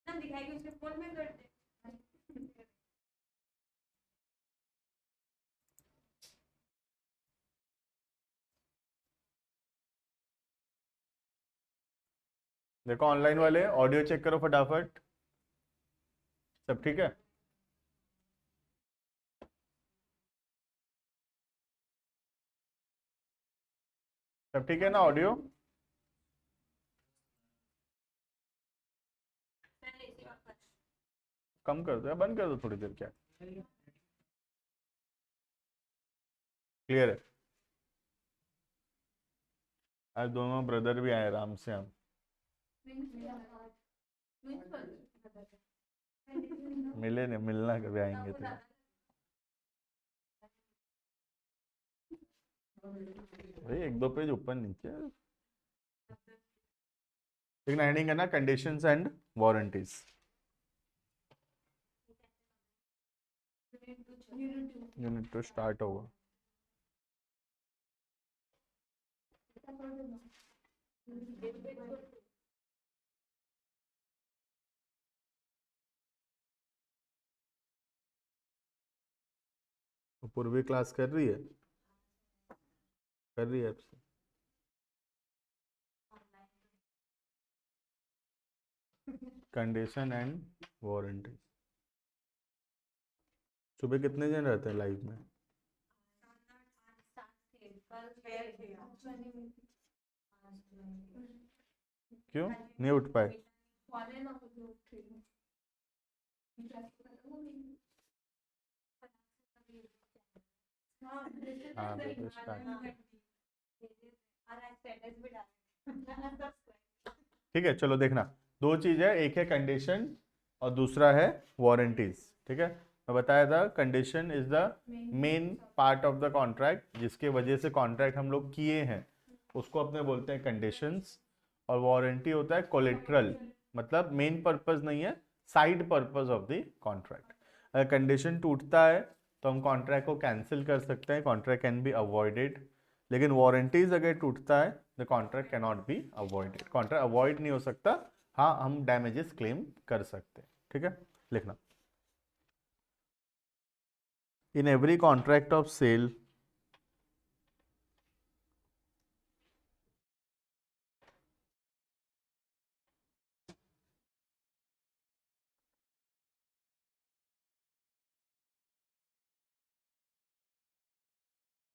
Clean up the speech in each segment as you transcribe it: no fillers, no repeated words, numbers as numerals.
दिखाएगी उसके फोन में कर दे। देखो ऑनलाइन वाले ऑडियो चेक करो फटाफट, सब ठीक है? सब ठीक है ना ऑडियो? कम कर दो या बंद कर दो थोड़ी देर, क्या क्लियर है? आज दोनों ब्रदर भी आए आराम से हम। मिले नहीं, मिलना कभी आएंगे तो। भाई एक दो पेज ऊपर नीचे देखना, हेडिंग है ना conditions and warranties. Unit two start होगा। तो पूर्वी क्लास कर रही है, कर रही है आपसे? Condition and warranty. सुबह कितने जन रहते हैं लाइव में? क्यों नहीं उठ पाए? हाँ देखो स्टार्ट। ठीक है चलो देखना, दो चीज है, एक है कंडीशन और दूसरा है वारंटीज। ठीक है, मैं बताया था condition is the main part of the contract, जिसके वजह से कॉन्ट्रैक्ट हम लोग किए हैं उसको अपने बोलते हैं कंडीशंस। और वारंटी होता है कोलेट्रल, मतलब मेन पर्पस नहीं है, side purpose of the contract. अगर कंडीशन टूटता है तो हम कॉन्ट्रैक्ट को कैंसिल कर सकते हैं, कॉन्ट्रैक्ट कैन बी अवॉइडेड। लेकिन वारंटीज अगर टूटता है the contract can not be avoided, contract avoid नहीं हो सकता, हाँ हम डैमेजेस क्लेम कर सकते हैं। ठीक है, लिखना, in every contract of sale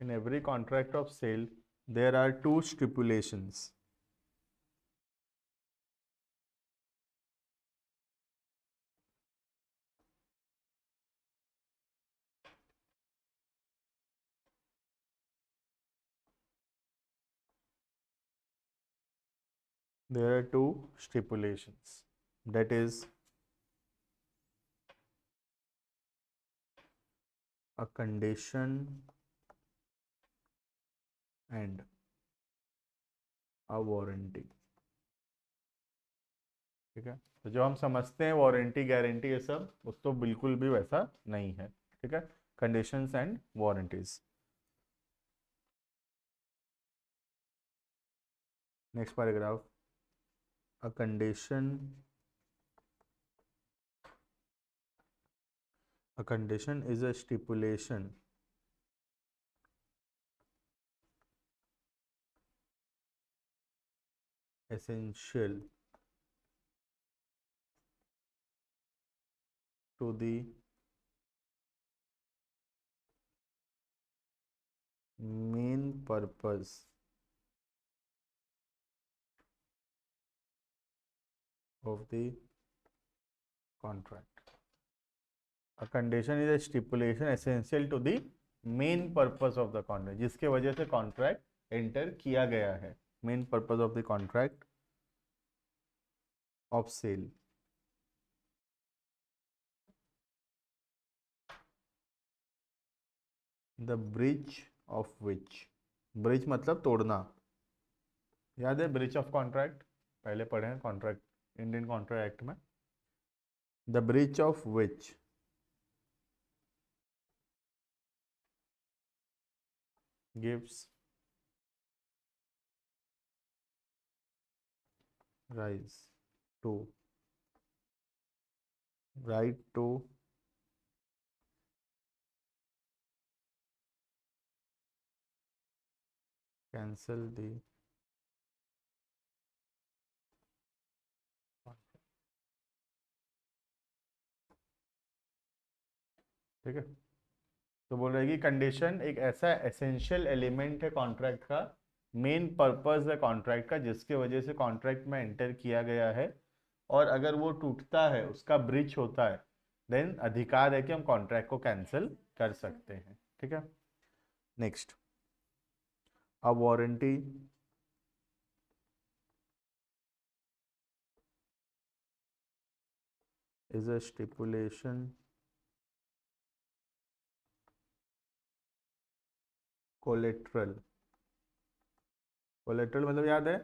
in every contract of sale there are two stipulations. There are two stipulations, that is a condition and a warranty. ठीक है, तो जो हम समझते हैं वारंटी गारंटी ये सब, उस तो बिल्कुल भी वैसा नहीं है। ठीक है, conditions and warranties. Next paragraph, a condition is a stipulation essential to the main purpose of the contract. A condition is a stipulation essential to the main purpose of the contract, जिसके वजह से contract enter किया गया है। Main purpose of the contract of sale. The breach of which, breach मतलब तोड़ना, याद है ब्रीच ऑफ कॉन्ट्रैक्ट, पहले पढ़े हैं कॉन्ट्रैक्ट, इंडियन कॉन्ट्रैक्ट एक्ट में। The breach of which gives rise to right to cancel the ठीक है। तो बोल रहे हैं कि कंडीशन एक ऐसा एसेंशियल एलिमेंट है कॉन्ट्रैक्ट का, मेन पर्पस है कॉन्ट्रैक्ट का, जिसके वजह से कॉन्ट्रैक्ट में एंटर किया गया है, और अगर वो टूटता है, उसका ब्रीच होता है, देन अधिकार है कि हम कॉन्ट्रैक्ट को कैंसिल कर सकते हैं। ठीक है। Next, a warranty is a stipulation collateral. Collateral मतलब याद है,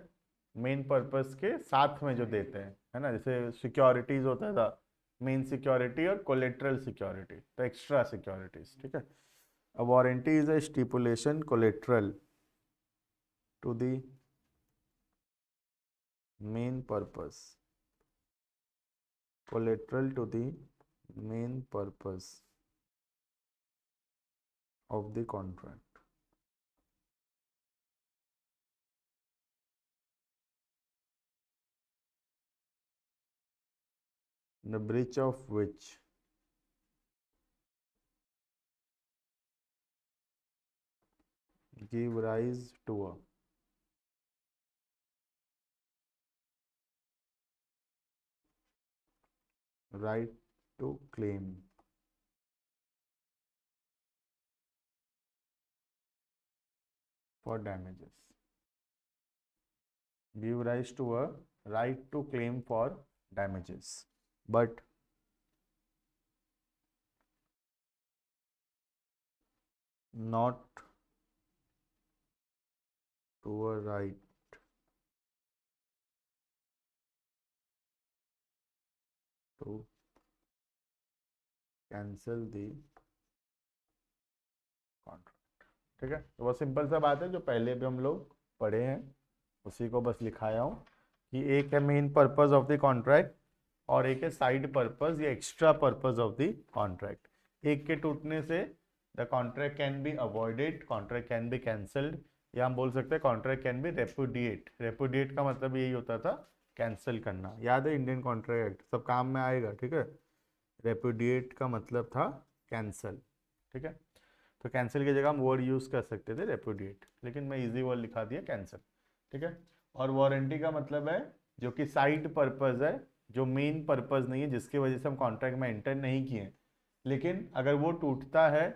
मेन पर्पस के साथ में जो देते हैं, है ना, जैसे सिक्योरिटीज होता था, मेन सिक्योरिटी और कोलेट्रल सिक्योरिटी, तो एक्स्ट्रा सिक्योरिटीज। ठीक है। A warranty is a stipulation collateral to the main purpose, collateral to the main purpose of the contract. The breach of which give rise to a right to claim for damages. Give rise to a right to claim for damages, but not to a right to cancel the contract. ठीक है। तो बहुत simple सा बात है, जो पहले भी हम लोग पढ़े हैं उसी को बस लिखाया हूँ, कि एक है main purpose of the contract और एक है साइड पर्पस या extra purpose of the contract. एक के टूटने से the contract can be avoided, contract can be cancelled, या हम बोल सकते हैं contract can be repudiate. Repudiate का मतलब यही होता था, कैंसिल करना। याद है, इंडियन कॉन्ट्रैक्ट सब काम में आएगा। ठीक है। रेपुडिएट का मतलब था कैंसल। ठीक है। तो कैंसिल की जगह हम वर्ड यूज़ कर सकते थे रेपुडिएट, लेकिन मैं इजी वर्ड लिखा दिया कैंसिल। ठीक है। और वारंटी का मतलब है जो कि साइड पर्पस है, जो मेन पर्पस नहीं है, जिसकी वजह से हम कॉन्ट्रैक्ट में एंटर नहीं किए, लेकिन अगर वो टूटता है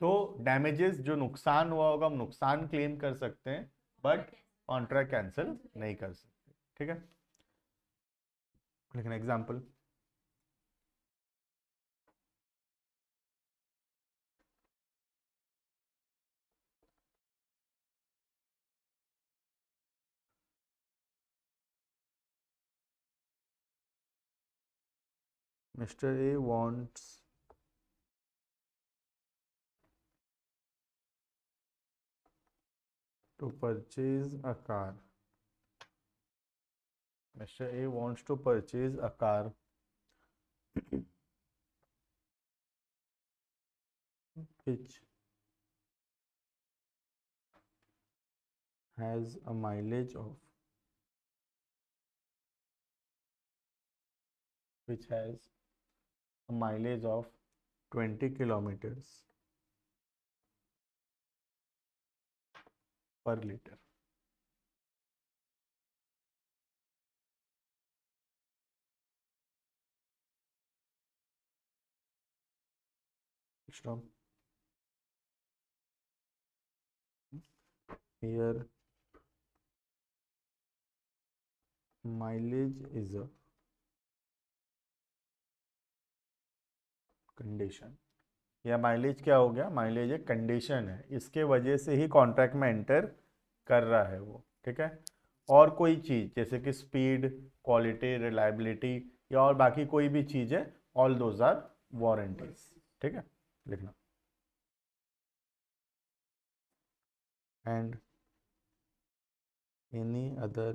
तो डैमेजेस, जो नुकसान हुआ होगा, हम नुकसान क्लेम कर सकते हैं, बट कॉन्ट्रैक्ट कैंसिल नहीं कर सकते। ठीक है। लेकिन example, Mr. A wants to purchase a car. Mr. A wants to purchase a car which has a mileage of 20 kilometers per liter. Stop. Here mileage is a condition, या mileage क्या हो गया, माइलेज एक condition है, इसके वजह से ही contract में एंटर कर रहा है वो। ठीक है। और कोई चीज़ जैसे कि स्पीड, क्वालिटी, रिलायबिलिटी, या और बाकी कोई भी चीज़ है, ऑल दोज आर वारंटीज। ठीक है। लिखना। and any other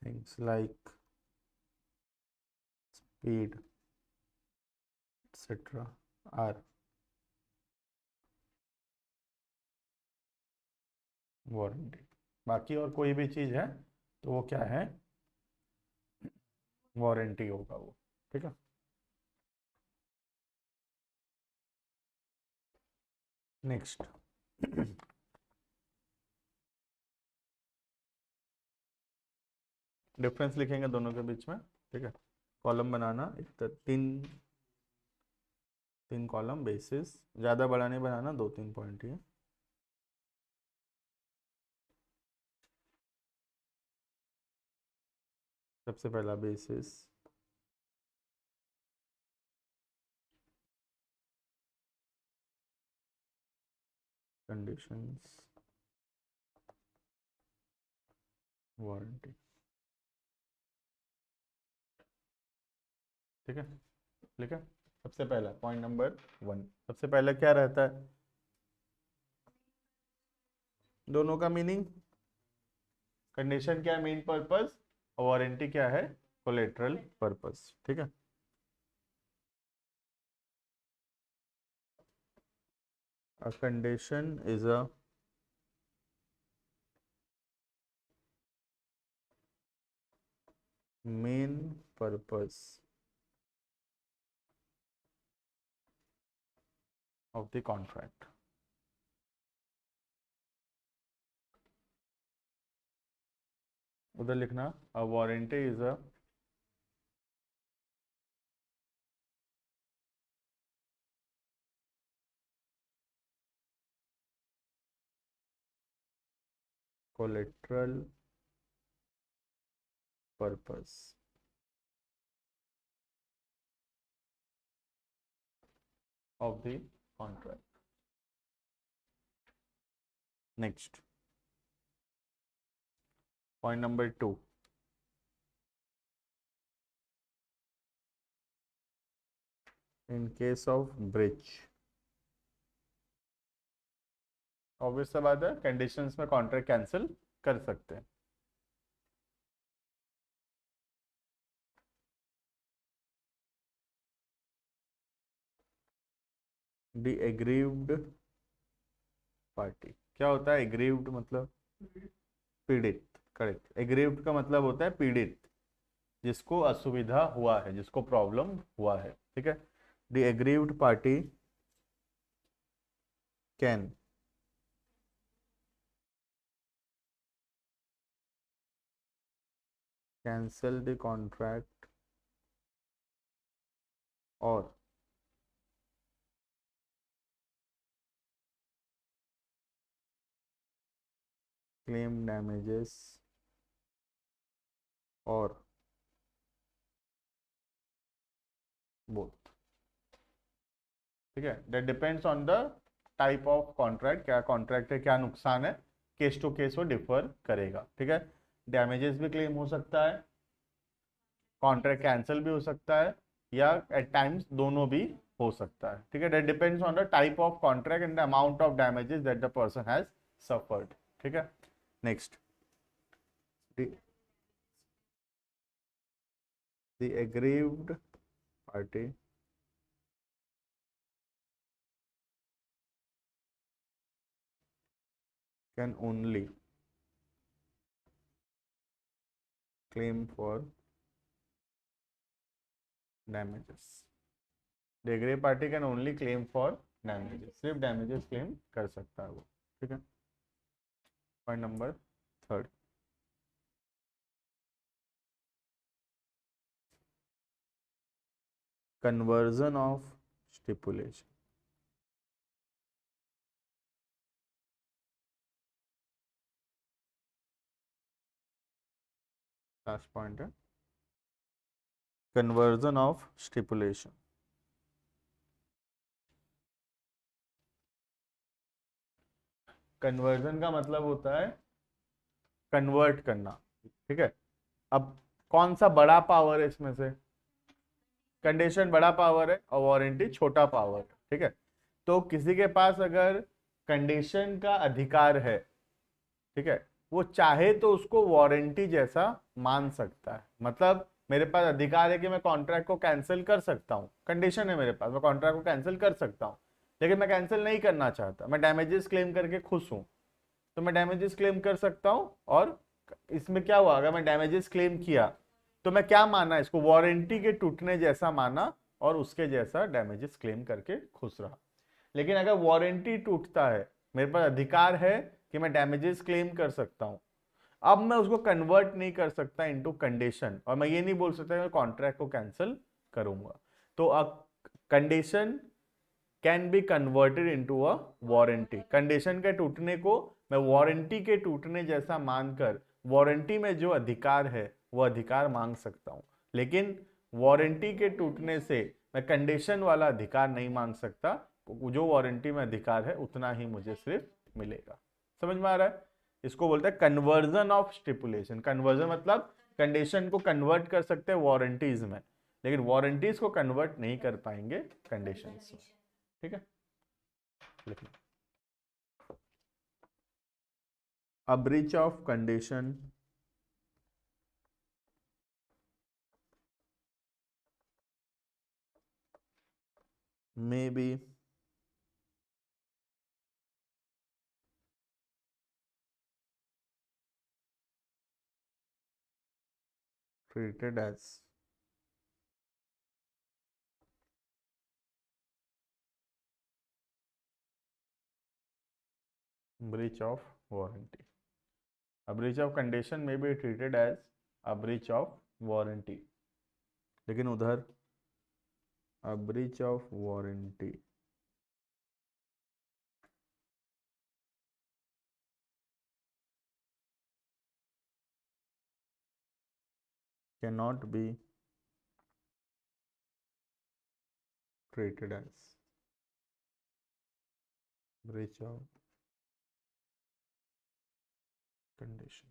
things like speed etc. are warranty. बाकी और कोई भी चीज़ है तो वो क्या है, वारंटी होगा वो, ठीक है। नेक्स्ट डिफरेंस लिखेंगे दोनों के बीच में, ठीक है। कॉलम बनाना, तीन कॉलम बेसिस, ज़्यादा बड़ा नहीं बनाना, 2-3 पॉइंट ही है। सबसे पहला बेसिस, कंडीशंस, वारंटी, ठीक है। लिखा। सबसे पहला पॉइंट नंबर 1, सबसे पहला क्या रहता है, दोनों का मीनिंग, कंडीशन क्या है, मेन पर्पस, और वारंटी क्या है, कोलेटरल पर्पस, ठीक है। A condition is a main purpose of the contract. उधर लिखना, a warranty is a collateral purpose of the contract. Next, point number 2, in case of breach, obvious सा बात है, कंडीशंस में कॉन्ट्रैक्ट कैंसिल कर सकते हैं। द एग्रीव्ड पार्टी, क्या होता है एग्रीव्ड मतलब पीड़ित, करेक्ट। एग्रीव्ड का मतलब होता है पीड़ित, जिसको असुविधा हुआ है, जिसको प्रॉब्लम हुआ है, ठीक है। The aggrieved party can cancel the contract or claim damages or both, ठीक है। that depends on the type of contract, क्या कॉन्ट्रैक्ट है, क्या नुकसान है, केस टू केस वो डिफर करेगा, ठीक है। डैमेजेस भी क्लेम हो सकता है, कॉन्ट्रैक्ट कैंसिल भी हो सकता है, या एट टाइम्स दोनों भी हो सकता है, ठीक है। That depends on the type of contract and the amount of damages that the person has suffered, ठीक है। Next, the aggrieved party can only claim for damages, the aggrieved party can only claim for damages, सिर्फ damages claim कर सकता है वो, ठीक है। Point number 3, conversion of stipulation, last point है कन्वर्जन ऑफ स्टिपुलेशन। कन्वर्जन का मतलब होता है कन्वर्ट करना, ठीक है। अब कौन सा बड़ा पावर है इसमें से, कंडीशन बड़ा पावर है और वारंटी छोटा पावर है, ठीक है। तो किसी के पास अगर कंडीशन का अधिकार है, ठीक है, वो चाहे तो उसको वारंटी जैसा मान सकता है। मतलब मेरे पास अधिकार है कि मैं कॉन्ट्रैक्ट को कैंसिल कर सकता हूँ, कंडीशन है मेरे पास, मैं कॉन्ट्रैक्ट को कैंसिल कर सकता हूँ, लेकिन मैं कैंसिल नहीं करना चाहता, मैं डैमेजेस क्लेम करके खुश हूँ, तो मैं डैमेजेस क्लेम कर सकता हूँ। और इसमें क्या हुआ, अगर मैं डैमेजेस क्लेम किया तो मैं क्या माना, इसको वारंटी के टूटने जैसा माना और उसके जैसा डैमेजेस क्लेम करके खुश रहा। लेकिन अगर वारंटी टूटता है, मेरे पास अधिकार है कि मैं डैमेजेस क्लेम कर सकता हूं, अब मैं उसको कन्वर्ट नहीं कर सकता इनटू कंडीशन, और मैं ये नहीं बोल सकता कि कॉन्ट्रैक्ट को कैंसिल करूंगा। तो a condition can be converted into a warranty. Condition के टूटने को मैं वारंटी के टूटने जैसा मानकर वारंटी में जो अधिकार है वो अधिकार मांग सकता हूं, लेकिन वारंटी के टूटने से मैं कंडीशन वाला अधिकार नहीं मांग सकता। जो वारंटी में अधिकार है उतना ही मुझे सिर्फ मिलेगा। समझ में आ रहा है? इसको बोलते हैं कन्वर्जन ऑफ स्टिपुलेशन। कन्वर्जन मतलब कंडीशन को कन्वर्ट कर सकते हैं वारंटीज में, लेकिन वारंटीज को कन्वर्ट नहीं कर पाएंगे कंडीशंस में। ठीक है, लिख लो। A breach of condition may be treated as breach of warranty. A breach of condition may be treated as a breach of warranty. लेकिन उधर a breach of warranty cannot be treated as breach of condition.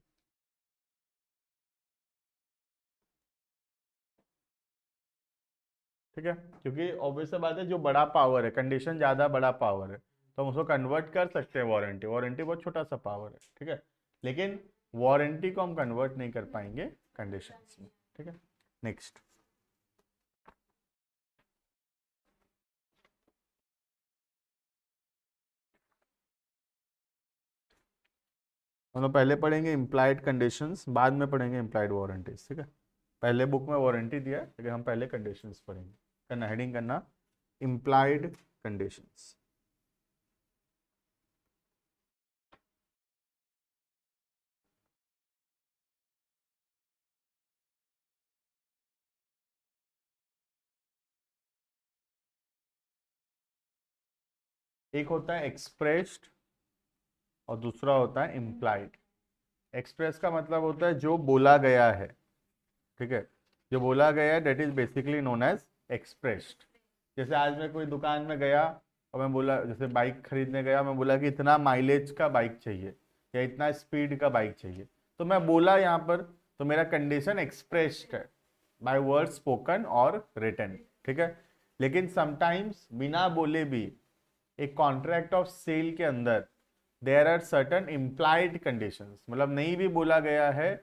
ठीक है, क्योंकि obvious बात है, जो बड़ा power है, कंडीशन ज्यादा बड़ा पावर है, तो हम उसको कन्वर्ट कर सकते हैं वारंटी। वारंटी बहुत छोटा सा पावर है, ठीक है, लेकिन वारंटी को हम कन्वर्ट नहीं कर पाएंगे कंडीशंस में। ठीक है, नेक्स्ट। हम लोग पहले पढ़ेंगे इम्प्लाइड कंडीशंस, बाद में पढ़ेंगे इम्प्लाइड वारंटीज। ठीक है, पहले बुक में वारंटी दिया है, लेकिन हम पहले कंडीशंस पढ़ेंगे। करना, हेडिंग करना इम्प्लाइड कंडीशंस। एक होता है एक्सप्रेस्ड और दूसरा होता है इम्प्लाइड। एक्सप्रेस का मतलब होता है जो बोला गया है, ठीक है, जो बोला गया है that is basically known as expressed. जैसे आज मैं कोई दुकान में गया और मैं बोला, जैसे बाइक खरीदने गया, मैं बोला कि इतना माइलेज का बाइक चाहिए या इतना स्पीड का बाइक चाहिए, तो मैं बोला यहाँ पर, तो मेरा कंडीशन एक्सप्रेस्ड है बाय वर्ड स्पोकन और रिटन। ठीक है, लेकिन समटाइम्स बिना बोले भी एक कॉन्ट्रैक्ट ऑफ सेल के अंदर there are certain implied conditions, मतलब नहीं भी बोला गया है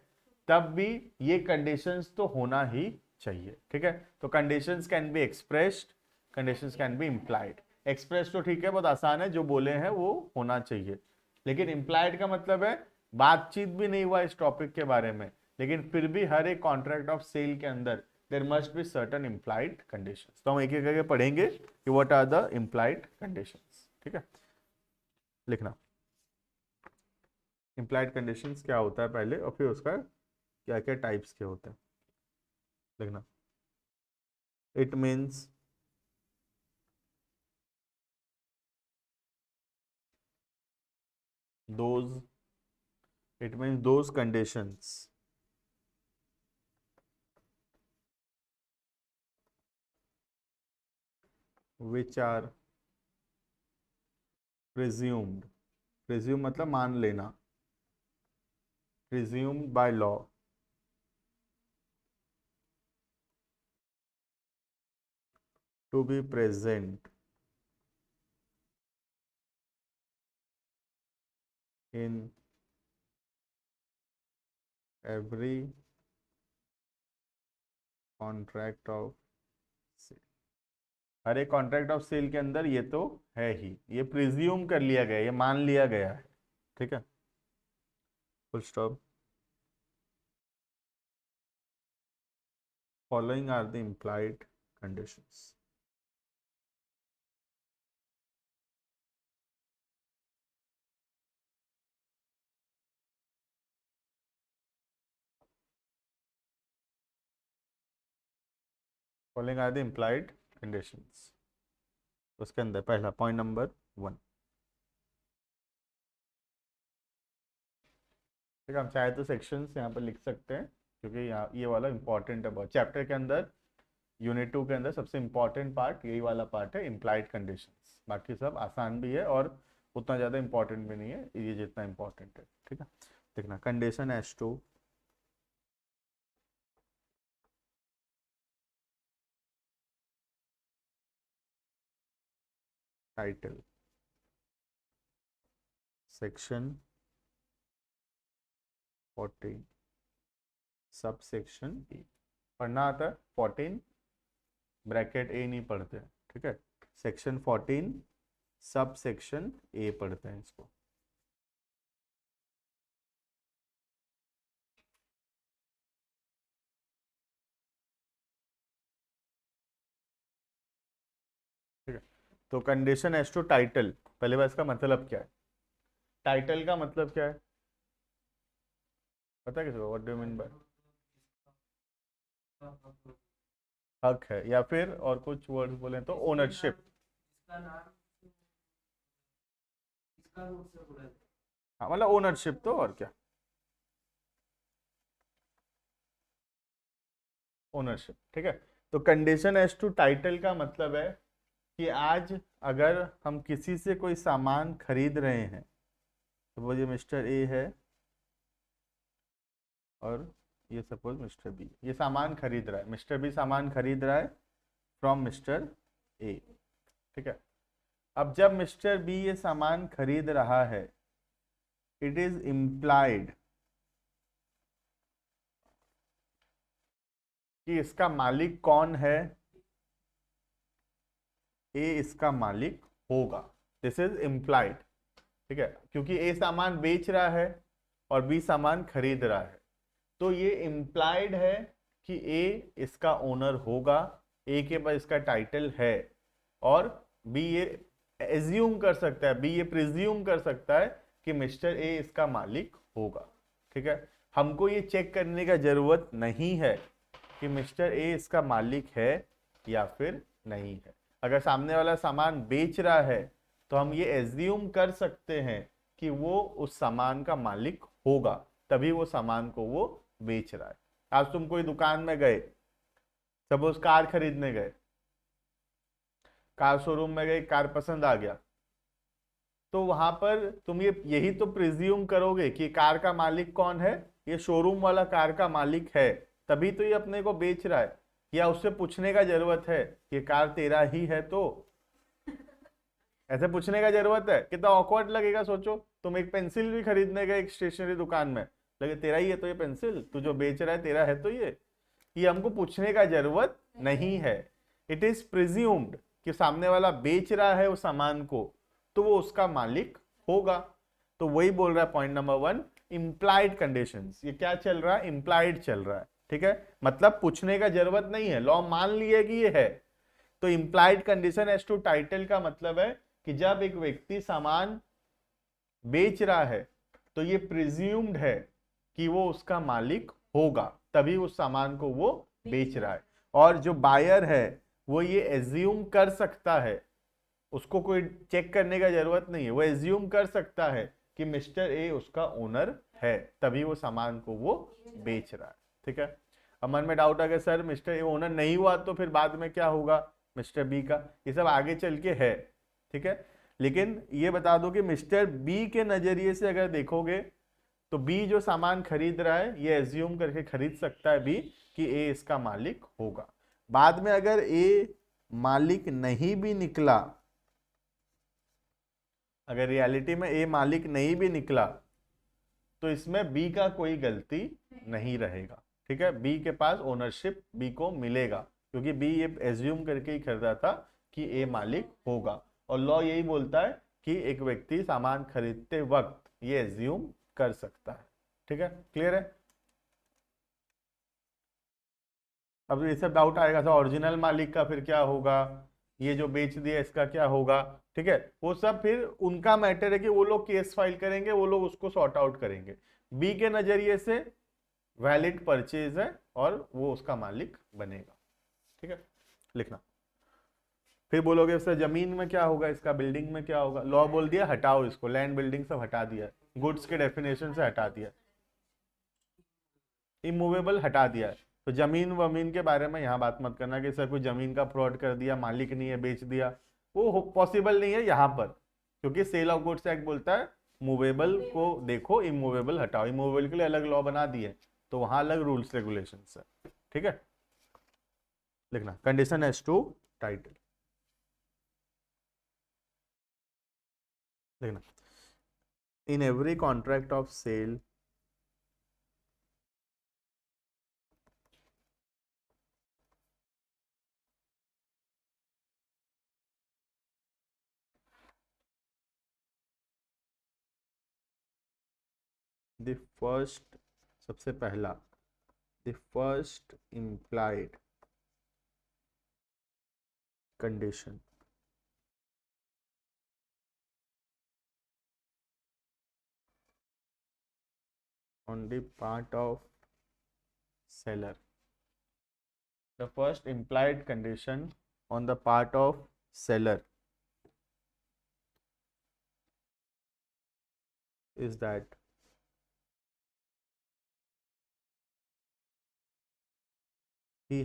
तब भी ये कंडीशंस तो होना ही चाहिए। ठीक है, तो conditions can be expressed, conditions can be implied. Express तो ठीक है, बहुत आसान है, जो बोले हैं वो होना चाहिए, लेकिन इम्प्लाइड का मतलब है बातचीत भी नहीं हुआ इस टॉपिक के बारे में, लेकिन फिर भी हर एक कॉन्ट्रैक्ट ऑफ सेल के अंदर there must be certain implied conditions. तो हम एक एक करके पढ़ेंगे कि what are the implied conditions. ठीक है, लिखना इम्प्लाइड कंडीशंस क्या होता है पहले, और फिर उसका क्या क्या टाइप्स के होते हैं। लिखना, it means those it means those conditions which are presumed, presume मतलब मान लेना, presumed by law to be present in every contract of sale, हर एक कॉन्ट्रैक्ट ऑफ सेल के अंदर ये तो है ही, ये प्रिज्यूम कर लिया गया, ये मान लिया गया है, ठीक है, full stop. Following are the implied conditions. Following are the implied conditions, उसके अंदर पहला पॉइंट नंबर 1, ठीक है। हम चाहे तो सेक्शंस यहाँ पर लिख सकते हैं, क्योंकि यहाँ ये वाला इंपॉर्टेंट है बहुत, चैप्टर के अंदर यूनिट 2 के अंदर सबसे इंपॉर्टेंट पार्ट यही वाला पार्ट है, इम्प्लाइड कंडीशंस। बाकी सब आसान भी है और उतना ज़्यादा इंपॉर्टेंट भी नहीं है, ये जितना इंपॉर्टेंट है, ठीक है। देखना, condition as to title section 14 sub section A, पढ़ना आता है 14 ब्रैकेट ए नहीं पढ़ते, ठीक है। सेक्शन 14 सब सेक्शन ए पढ़ते हैं इसको। ठीक है, तो कंडीशन एज टू टाइटल, पहले बार इसका मतलब क्या है, टाइटल का मतलब क्या है पता है किसी को, what do you mean by हक है, या फिर और कुछ वर्ड्स बोले तो ओनरशिप, हाँ मतलब ओनरशिप तो और क्या, ओनरशिप, ठीक है। तो कंडीशन एज टू टाइटल का मतलब है कि आज अगर हम किसी से कोई सामान खरीद रहे हैं, तो वो ये मिस्टर ए है और ये सपोज मिस्टर बी, ये सामान खरीद रहा है, मिस्टर बी सामान खरीद रहा है फ्रॉम मिस्टर ए, ठीक है। अब जब मिस्टर बी ये सामान खरीद रहा है, इट इज इम्प्लाइड कि इसका मालिक कौन है, ए इसका मालिक होगा, दिस इज इम्प्लाइड, ठीक है, क्योंकि ए सामान बेच रहा है और बी सामान खरीद रहा है, तो ये इम्प्लाइड है कि ए इसका ओनर होगा, ए के पास इसका टाइटल है, और बी ये एज्यूम कर सकता है, बी ये प्रिज्यूम कर सकता है कि मिस्टर ए इसका मालिक होगा, ठीक है। हमको ये चेक करने का जरूरत नहीं है कि मिस्टर ए इसका मालिक है या फिर नहीं है। अगर सामने वाला सामान बेच रहा है तो हम ये एज्यूम कर सकते हैं कि वो उस सामान का मालिक होगा, तभी वो सामान को वो बेच रहा है। आज तुम कोई दुकान में गए, सपोज कार खरीदने गए, कार शोरूम में गए, कार पसंद आ गया, तो वहां पर तुम ये यही तो प्रिज्यूम करोगे कि कार का मालिक कौन है, ये शोरूम वाला कार का मालिक है, तभी तो ये अपने को बेच रहा है। या उससे पूछने का जरूरत है कि कार तेरा ही है, तो ऐसे पूछने का जरूरत है, कितना ऑकवर्ड लगेगा। सोचो तुम एक पेंसिल भी खरीदने गए एक स्टेशनरी दुकान में, लगे तेरा ही है तो ये पेंसिल, तू जो बेच रहा है तेरा है तो ये हमको पूछने का जरूरत नहीं है। इट इज प्रिज्यूम्ड कि सामने वाला बेच रहा है उस सामान को, तो वो उसका मालिक होगा। तो वही बोल रहा है पॉइंट नंबर 1, इम्प्लाइड कंडीशंस। ये क्या चल रहा है, इम्प्लाइड चल रहा है, ठीक है, मतलब पूछने का जरूरत नहीं है, लॉ मान लिए कि ये है। तो implied condition as to title का मतलब है कि जब एक व्यक्ति सामान बेच रहा है तो ये प्रिज्यूम्ड है कि वो उसका मालिक होगा, तभी उस सामान को वो बेच रहा है। और जो बायर है वो ये एज्यूम कर सकता है, उसको कोई चेक करने का जरूरत नहीं है, वो एज्यूम कर सकता है कि मिस्टर ए उसका ओनर है, तभी वो सामान को वो बेच रहा है, ठीक है। अब मन में डाउट आ गया, सर मिस्टर ए ओनर नहीं हुआ तो फिर बाद में क्या होगा मिस्टर बी का, ये सब आगे चल के है, ठीक है। लेकिन ये बता दो कि मिस्टर बी के नजरिए से अगर देखोगे तो बी जो सामान खरीद रहा है ये एज्यूम करके खरीद सकता है बी कि ए इसका मालिक होगा। बाद में अगर ए मालिक नहीं भी निकला, अगर रियलिटी में ए मालिक नहीं भी निकला तो इसमें बी का कोई गलती नहीं रहेगा, ठीक है। बी के पास ओनरशिप बी को मिलेगा, क्योंकि बी ये एज्यूम करके ही खरीदा था कि ए मालिक होगा, और लॉ यही बोलता है कि एक व्यक्ति सामान खरीदते वक्त ये एज्यूम कर सकता है, ठीक है। क्लियर है? अब ये सब डाउट आएगा, तो ओरिजिनल मालिक का फिर क्या होगा, ये जो बेच दिया इसका क्या होगा, ठीक है। वो सब फिर उनका मैटर है कि वो लोग केस फाइल करेंगे, वो लोग उसको सॉर्ट आउट करेंगे। बी के नजरिए से वैलिड परचेज है और वो उसका मालिक बनेगा, ठीक है। लिखना। फिर बोलोगे सर जमीन में क्या होगा, इसका बिल्डिंग में क्या होगा। लॉ बोल दिया हटाओ इसको, लैंड बिल्डिंग सब हटा दिया, गुड्स के डेफिनेशन से हटा दिया, इमूवेबल हटा दिया है। तो जमीन वमीन के बारे में यहाँ बात मत करना कि सर कोई जमीन का फ्रॉड कर दिया, मालिक नहीं है, बेच दिया, वो पॉसिबल नहीं है यहाँ पर, क्योंकि सेल ऑफ गुड्स एक्ट बोलता है मूवेबल को देखो, इमूवेबल हटाओ। इमूवेबल के लिए अलग लॉ बना दिए, तो वहां अलग रूल्स रेगुलेशन है, ठीक है। लिखना कंडीशन एज टू टाइटल। लिखना in every contract of sale the first, सबसे पहला, the first implied condition on the part of seller, the first implied condition on the part of seller is that he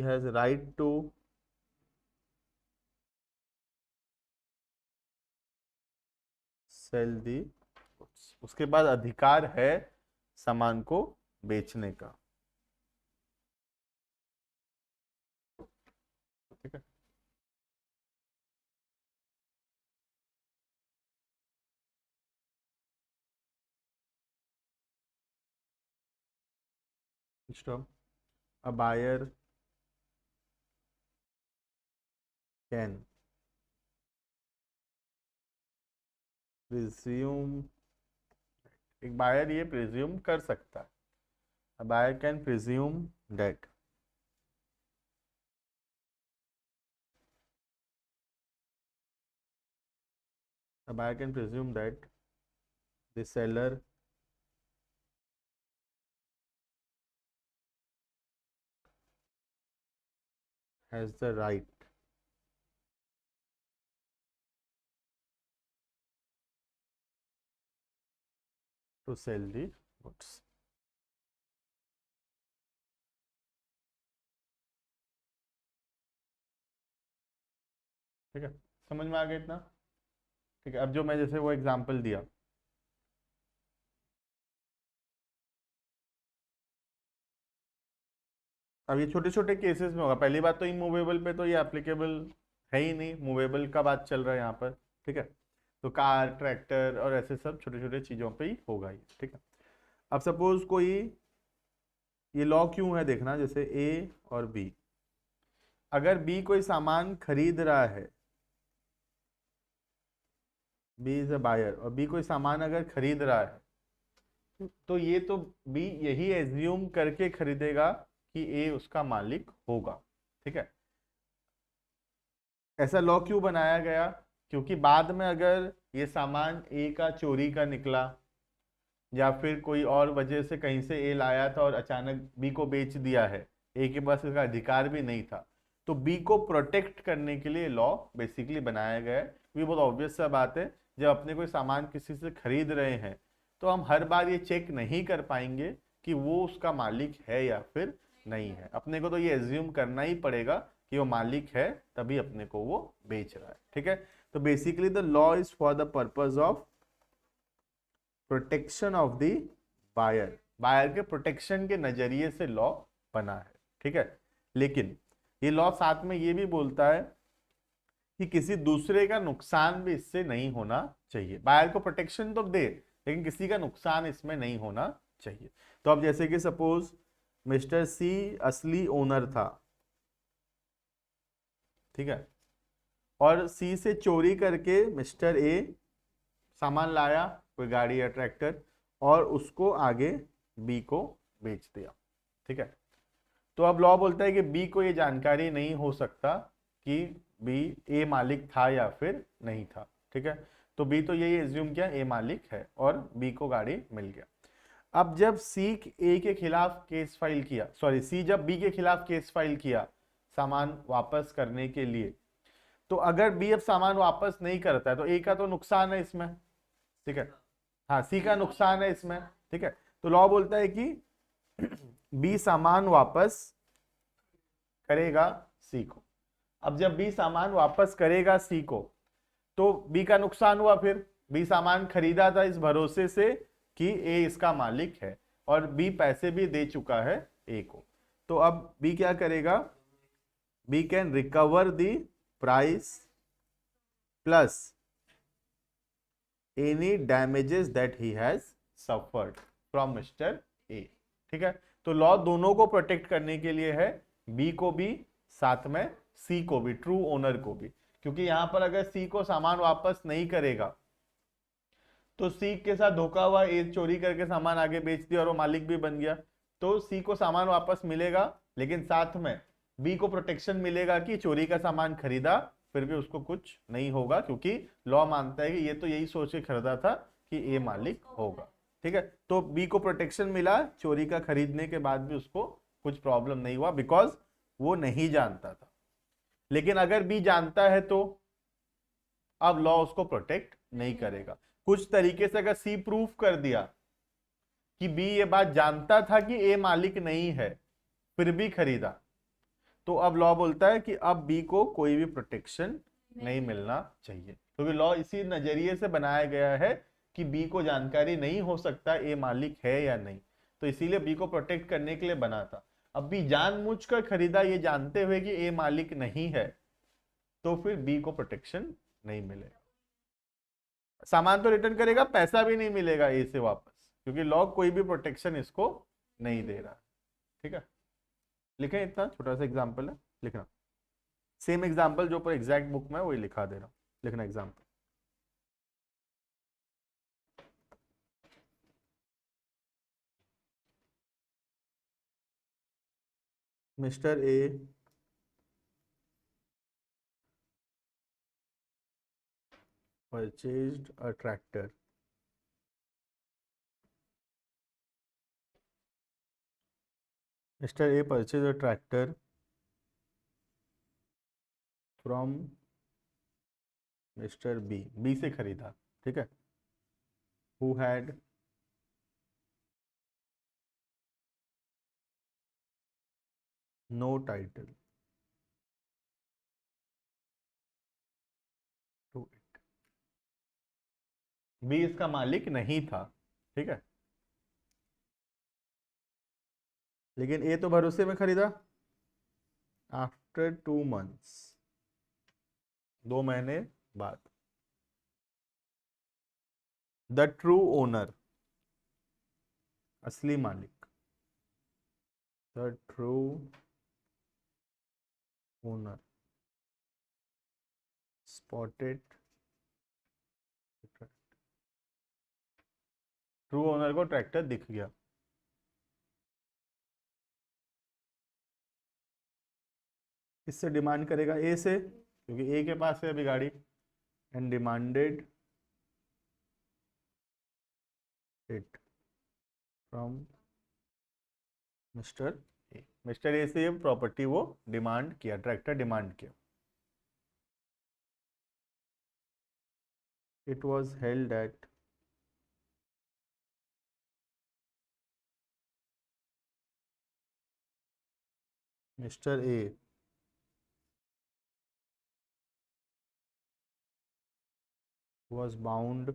has right to sell the, उसके बाद अधिकार है सामान को बेचने का, ठीक है। A buyer can presume, एक बायर ये प्रिज्यूम कर सकता है, a buyer can presume that a buyer can presume that the seller has the right to sell the goods, ठीक है। समझ में आ गया इतना, ठीक है। अब जो मैं जैसे वो एग्जांपल दिया, अब ये छोटे छोटे केसेस में होगा। पहली बात तो इमूवेबल पे तो ये एप्लीकेबल है ही नहीं, मूवेबल का बात चल रहा है यहाँ पर, ठीक है। तो कार, ट्रैक्टर और ऐसे सब छोटे छोटे चीज़ों पे ही होगा ये, ठीक है। अब सपोज कोई, ये लॉ क्यों है देखना, जैसे ए और बी, अगर बी कोई सामान खरीद रहा है, बी इज अ बायर, और बी कोई सामान अगर खरीद रहा है तो ये तो बी यही एज्यूम करके खरीदेगा कि ए उसका मालिक होगा, ठीक है। ऐसा लॉ क्यों बनाया गया, क्योंकि बाद में अगर ये सामान ए का चोरी का निकला या फिर कोई और वजह से कहीं से ए लाया था और अचानक बी को बेच दिया है, ए के पास इसका अधिकार भी नहीं था, तो बी को प्रोटेक्ट करने के लिए लॉ बेसिकली बनाया गया है। ये बहुत ऑब्वियस सा बात है, जब अपने कोई सामान किसी से खरीद रहे हैं तो हम हर बार ये चेक नहीं कर पाएंगे कि वो उसका मालिक है या फिर नहीं है। अपने को तो ये एज्यूम करना ही पड़ेगा कि वो मालिक है, तभी अपने को वो बेच रहा है, ठीक है। तो basically the law is for the purpose of protection of the buyer, buyer के प्रोटेक्शन के नजरिए से लॉ बना है, ठीक है। लेकिन ये लॉ साथ में ये भी बोलता है कि किसी दूसरे का नुकसान भी इससे नहीं होना चाहिए। बायर को प्रोटेक्शन तो दे, लेकिन किसी का नुकसान इसमें नहीं होना चाहिए। तो अब जैसे कि सपोज मिस्टर सी असली ओनर था, ठीक है, और सी से चोरी करके मिस्टर ए सामान लाया, कोई गाड़ी या ट्रैक्टर, और उसको आगे बी को बेच दिया, ठीक है। तो अब लॉ बोलता है कि बी को ये जानकारी नहीं हो सकता कि बी ए मालिक था या फिर नहीं था, ठीक है। तो बी तो यही एज्यूम किया ए मालिक है और बी को गाड़ी मिल गया। अब जब सी ए के खिलाफ केस फाइल किया, सॉरी सी जब बी के खिलाफ केस फाइल किया सामान वापस करने के लिए, तो अगर बी अब सामान वापस नहीं करता है तो ए का तो नुकसान है इसमें, ठीक है। हाँ, सी का नुकसान है इसमें, ठीक है। तो लॉ बोलता है कि बी सामान वापस करेगा सी को। अब जब बी सामान वापस करेगा सी को, तो बी का नुकसान हुआ। फिर बी सामान खरीदा था इस भरोसे से कि ए इसका मालिक है, और बी पैसे भी दे चुका है ए को। तो अब बी क्या करेगा, B can recover the price plus any damages that he has suffered from mister A, ठीक है। तो लॉ दोनों को प्रोटेक्ट करने के लिए है, बी को भी साथ में सी को भी, ट्रू ओनर को भी, क्योंकि यहां पर अगर सी को सामान वापस नहीं करेगा तो सी के साथ धोखा हुआ, ए चोरी करके सामान आगे बेच दिया और वो मालिक भी बन गया। तो सी को सामान वापस मिलेगा, लेकिन साथ में बी को प्रोटेक्शन मिलेगा कि चोरी का सामान खरीदा फिर भी उसको कुछ नहीं होगा, क्योंकि लॉ मानता है कि ये तो यही सोच के खरीदा था कि ए मालिक होगा, ठीक है। तो बी को प्रोटेक्शन मिला, चोरी का खरीदने के बाद भी उसको कुछ प्रॉब्लम नहीं हुआ, बिकॉज वो नहीं जानता था। लेकिन अगर बी जानता है तो अब लॉ उसको प्रोटेक्ट नहीं करेगा। कुछ तरीके से अगर सी प्रूफ कर दिया कि बी ये बात जानता था कि ए मालिक नहीं है फिर भी खरीदा, तो अब लॉ बोलता है कि अब बी को कोई भी प्रोटेक्शन नहीं मिलना चाहिए, क्योंकि लॉ इसी नजरिए से बनाया गया है कि बी को जानकारी नहीं हो सकता ए मालिक है या नहीं, तो इसीलिए बी को प्रोटेक्ट करने के लिए बना था। अब बी जानबूझकर खरीदा ये जानते हुए कि ए मालिक नहीं है, तो फिर बी को प्रोटेक्शन नहीं मिलेगा। सामान तो रिटर्न करेगा, पैसा भी नहीं मिलेगा ए से वापस, क्योंकि लॉ कोई भी प्रोटेक्शन इसको नहीं दे रहा, ठीक है। लिखें, इतना छोटा सा एग्जांपल है, लिखना सेम एग्जांपल जो पर एग्जैक्ट बुक में वही लिखा दे रहा हूं, लिखना example. Mister A purchased a tractor Mr. A purchased a tractor from Mr. B, B से खरीदा, ठीक है, who had no title to it, B इसका मालिक नहीं था, ठीक है, लेकिन ए तो भरोसे में खरीदा। आफ्टर 2 months, 2 महीने बाद, द ट्रू ओनर, असली मालिक, the true owner spotted, true owner को ट्रैक्टर दिख गया, इससे डिमांड करेगा ए से, क्योंकि ए के पास है अभी गाड़ी, and demanded it from mister A, mister A से ये प्रॉपर्टी वो डिमांड किया, ट्रैक्टर डिमांड किया। It was held at mister A was bound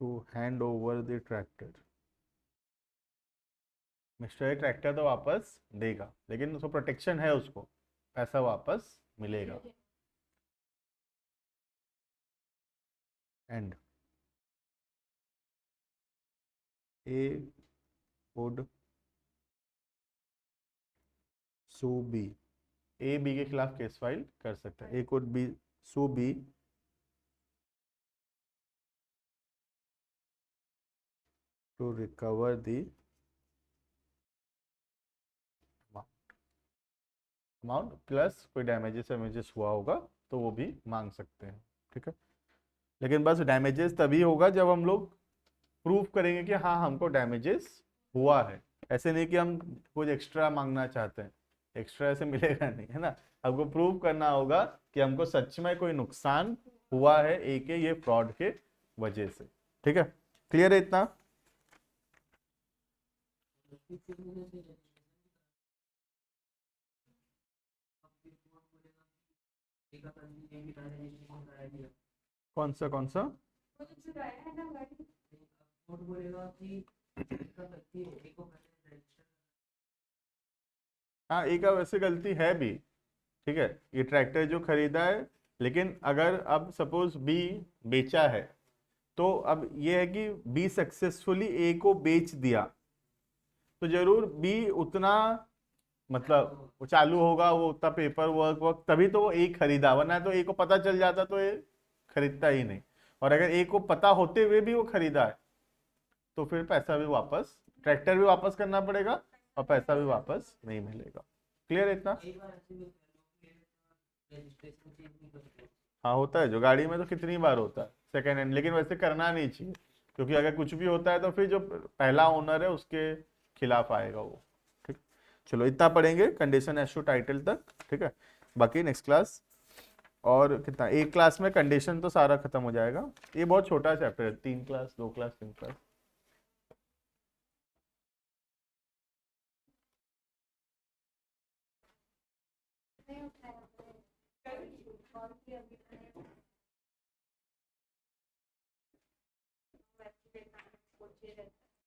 to hand over the tractor. Mister tractor तो वापस देगा, लेकिन उसको प्रोटेक्शन है, उसको पैसा वापस मिलेगा। And A would sue B, A B के खिलाफ केस फाइल कर सकता है। A could B sue B to recover the amount plus कोई डैमेजेस हुआ होगा तो वो भी मांग सकते हैं, ठीक है। लेकिन बस डैमेजेस तभी होगा जब हम लोग प्रूव करेंगे कि हाँ हमको डैमेजेस हुआ है। ऐसे नहीं कि हम कुछ एक्स्ट्रा मांगना चाहते हैं, एक्स्ट्रा ऐसे मिलेगा नहीं, है ना। हमको प्रूव करना होगा कि हमको सच में कोई नुकसान हुआ है ए के ये फ्रॉड के वजह से, ठीक है। क्लियर है इतना? कौन सा वो जो चुराया है ना गाड़ी, हाँ, ए का वैसे गलती है भी, ठीक है। ये ट्रैक्टर जो खरीदा है, लेकिन अगर अब सपोज बी बेचा है, तो अब ये है कि बी सक्सेसफुली ए को बेच दिया, तो जरूर बी उतना मतलब वो चालू होगा, वो उतना पेपर वर्क वर्क, तभी तो वो ए खरीदा, वरना तो ए को पता चल जाता तो ये खरीदता ही नहीं। और अगर ए को पता होते हुए भी वो खरीदा है तो फिर पैसा भी वापस, ट्रैक्टर भी वापस करना पड़ेगा और पैसा भी वापस नहीं मिलेगा। क्लियर है इतना? हाँ होता है, जो गाड़ी में तो कितनी बार होता है सेकेंड हैंड, लेकिन वैसे करना नहीं चाहिए, क्योंकि अगर कुछ भी होता है तो फिर जो पहला ओनर है उसके खिलाफ आएगा वो, ठीक। चलो इतना पढ़ेंगे कंडीशन एज टू टाइटल तक, ठीक है। बाकी नेक्स्ट क्लास, और कितना, एक क्लास में कंडीशन तो सारा खत्म हो जाएगा। ये बहुत छोटा चैप्टर है, 3 क्लास 2 क्लास 3 क्लास। नहीं उठाया, कल कॉल किया अभी।